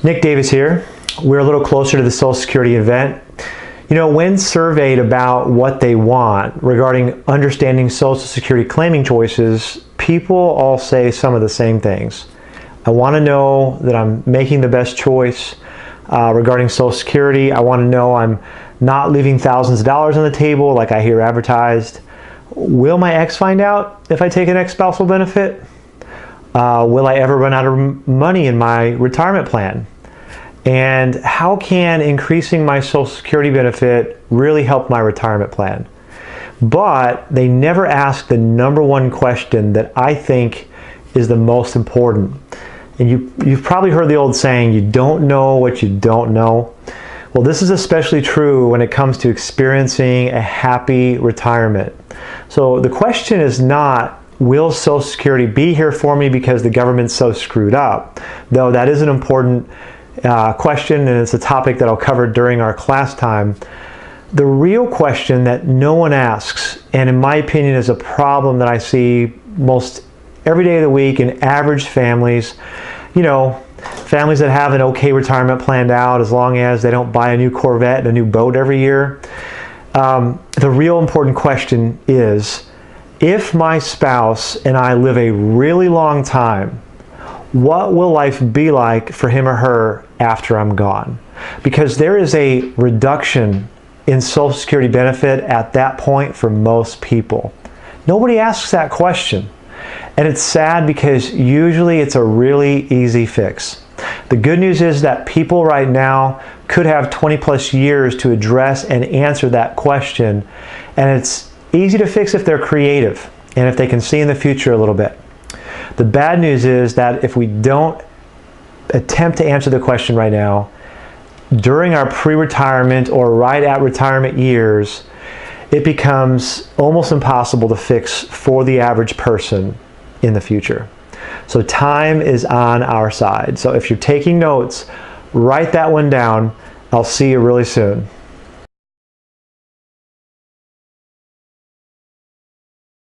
Nick Davis here. We're a little closer to the Social Security event. You know, when surveyed about what they want regarding understanding Social Security claiming choices, people all say some of the same things. I want to know that I'm making the best choice regarding Social Security. I want to know I'm not leaving thousands of dollars on the table like I hear advertised. Will my ex find out if I take an ex-spousal benefit? Will I ever run out of money in my retirement plan? And how can increasing my Social Security benefit really help my retirement plan? But they never ask the number one question that I think is the most important. And you've probably heard the old saying, you don't know what you don't know. Well, this is especially true when it comes to experiencing a happy retirement. So the question is not, will Social Security be here for me because the government's so screwed up? Though that is an important question, and it's a topic that I'll cover during our class time. The real question that no one asks, and in my opinion is a problem that I see most every day of the week in average families, you know, families that have an okay retirement planned out as long as they don't buy a new Corvette and a new boat every year. The real important question is, if my spouse and I live a really long time, what will life be like for him or her after I'm gone? Because there is a reduction in Social Security benefit at that point for most people. Nobody asks that question. And it's sad because usually it's a really easy fix. The good news is that people right now could have 20 plus years to address and answer that question. And it's easy to fix if they're creative and if they can see in the future a little bit. The bad news is that if we don't attempt to answer the question right now, during our pre-retirement or right at retirement years, it becomes almost impossible to fix for the average person in the future. So time is on our side. So if you're taking notes, write that one down. I'll see you really soon.